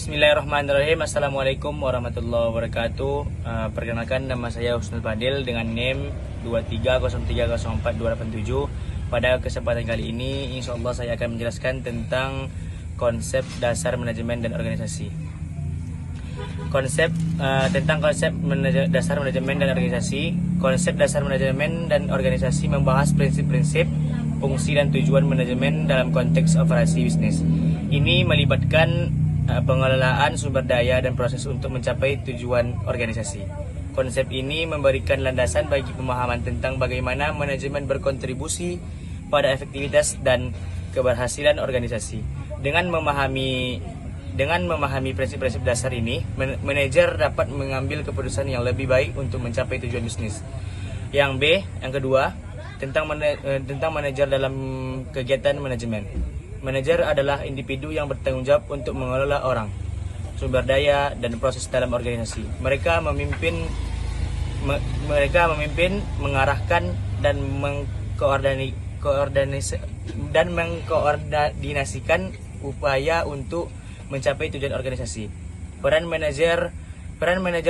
Bismillahirrahmanirrahim. Assalamualaikum warahmatullahi wabarakatuh. Perkenalkan, nama saya Husnul Fadil dengan NIM 230304287. Pada kesempatan kali ini insyaallah saya akan menjelaskan tentang konsep dasar manajemen dan organisasi. Tentang konsep dasar manajemen dan organisasi. Konsep dasar manajemen dan organisasi membahas prinsip-prinsip, fungsi dan tujuan manajemen dalam konteks operasi bisnis. Ini melibatkan pengelolaan sumber daya dan proses untuk mencapai tujuan organisasi. Konsep ini memberikan landasan bagi pemahaman tentang bagaimana manajemen berkontribusi pada efektivitas dan keberhasilan organisasi. Dengan memahami prinsip-prinsip dasar ini, manajer dapat mengambil keputusan yang lebih baik untuk mencapai tujuan bisnis. Yang kedua, tentang manajer dalam kegiatan manajemen. Manajer adalah individu yang bertanggung jawab untuk mengelola orang, sumber daya, dan proses dalam organisasi. Mereka memimpin, mengarahkan, dan mengkoordinasikan upaya untuk mencapai tujuan organisasi. Peran manajer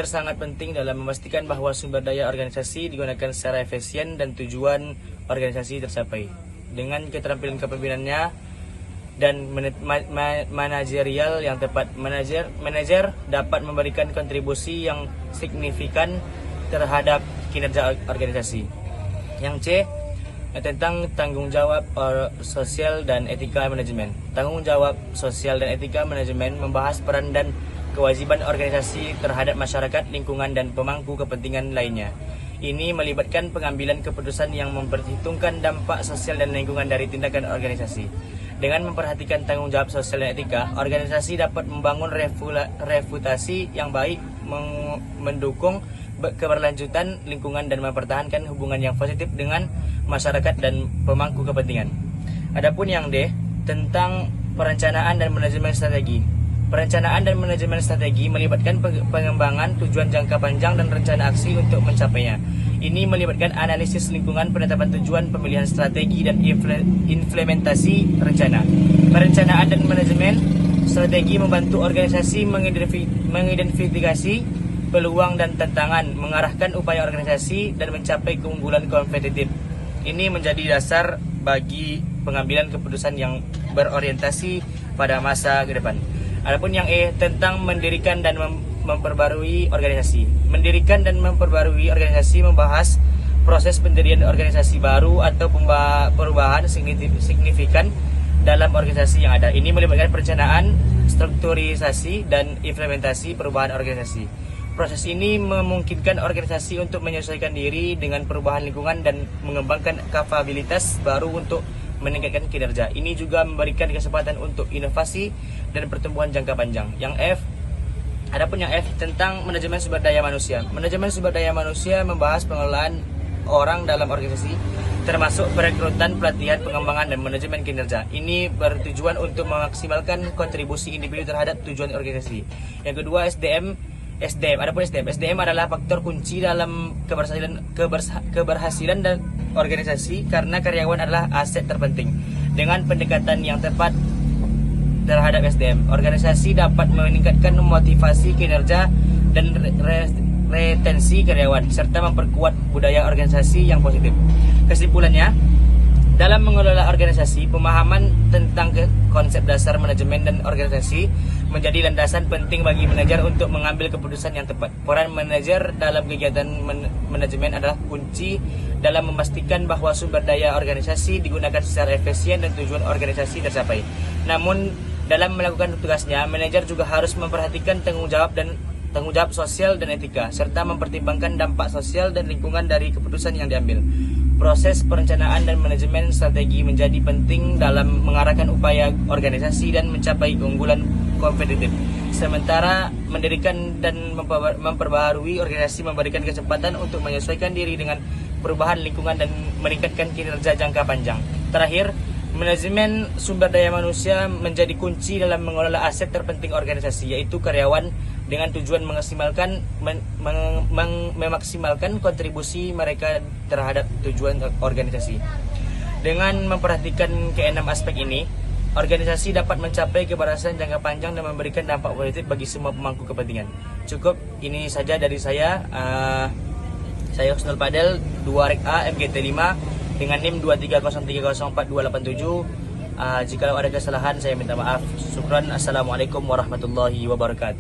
sangat penting dalam memastikan bahwa sumber daya organisasi digunakan secara efisien dan tujuan organisasi tercapai. Dengan keterampilan kepemimpinannya dan manajerial yang tepat, manajer dapat memberikan kontribusi yang signifikan terhadap kinerja organisasi. Yang C, tentang tanggung jawab sosial dan etika manajemen. Tanggung jawab sosial dan etika manajemen membahas peran dan kewajiban organisasi terhadap masyarakat, lingkungan, dan pemangku kepentingan lainnya. Ini melibatkan pengambilan keputusan yang memperhitungkan dampak sosial dan lingkungan dari tindakan organisasi. Dengan memperhatikan tanggung jawab sosial dan etika, organisasi dapat membangun reputasi yang baik, mendukung keberlanjutan lingkungan, dan mempertahankan hubungan yang positif dengan masyarakat dan pemangku kepentingan. Adapun yang D, tentang perencanaan dan manajemen strategi. Perencanaan dan manajemen strategi melibatkan pengembangan tujuan jangka panjang dan rencana aksi untuk mencapainya. Ini melibatkan analisis lingkungan, penetapan tujuan, pemilihan strategi, dan implementasi rencana. Perencanaan dan manajemen strategi membantu organisasi mengidentifikasi peluang dan tantangan, mengarahkan upaya organisasi, dan mencapai keunggulan kompetitif. Ini menjadi dasar bagi pengambilan keputusan yang berorientasi pada masa ke depan. Adapun yang E, tentang mendirikan dan memperbarui organisasi. Mendirikan dan memperbarui organisasi membahas proses pendirian organisasi baru atau perubahan signifikan dalam organisasi yang ada. Ini melibatkan perencanaan, strukturisasi, dan implementasi perubahan organisasi. Proses ini memungkinkan organisasi untuk menyesuaikan diri dengan perubahan lingkungan dan mengembangkan kapabilitas baru untuk meningkatkan kinerja. Ini juga memberikan kesempatan untuk inovasi dan pertumbuhan jangka panjang. Adapun yang F, tentang manajemen sumber daya manusia. Manajemen sumber daya manusia membahas pengelolaan orang dalam organisasi, termasuk perekrutan, pelatihan, pengembangan, dan manajemen kinerja. Ini bertujuan untuk memaksimalkan kontribusi individu terhadap tujuan organisasi. Yang kedua, SDM. Adapun SDM adalah faktor kunci dalam keberhasilan dan organisasi karena karyawan adalah aset terpenting. Dengan pendekatan yang tepat terhadap SDM, organisasi dapat meningkatkan motivasi kinerja dan retensi karyawan serta memperkuat budaya organisasi yang positif. Kesimpulannya, dalam mengelola organisasi, pemahaman tentang konsep dasar manajemen dan organisasi menjadi landasan penting bagi manajer untuk mengambil keputusan yang tepat. Peran manajer dalam kegiatan manajemen adalah kunci dalam memastikan bahwa sumber daya organisasi digunakan secara efisien dan tujuan organisasi tercapai. Namun, dalam melakukan tugasnya, manajer juga harus memperhatikan tanggung jawab sosial dan etika, serta mempertimbangkan dampak sosial dan lingkungan dari keputusan yang diambil. Proses perencanaan dan manajemen strategi menjadi penting dalam mengarahkan upaya organisasi dan mencapai keunggulan kompetitif. Sementara mendirikan dan memperbaharui organisasi memberikan kesempatan untuk menyesuaikan diri dengan perubahan lingkungan dan meningkatkan kinerja jangka panjang. Terakhir, manajemen sumber daya manusia menjadi kunci dalam mengelola aset terpenting organisasi, yaitu karyawan, dengan tujuan memaksimalkan kontribusi mereka terhadap tujuan organisasi. Dengan memperhatikan keenam aspek ini, organisasi dapat mencapai keberhasilan jangka panjang dan memberikan dampak positif bagi semua pemangku kepentingan. Cukup, ini saja dari saya. Saya Husnul Fadel, 2 Rek A, MGT 5 dengan NIM 2303042287. Jika ada kesalahan saya minta maaf. Syukran. Assalamualaikum warahmatullahi wabarakatuh.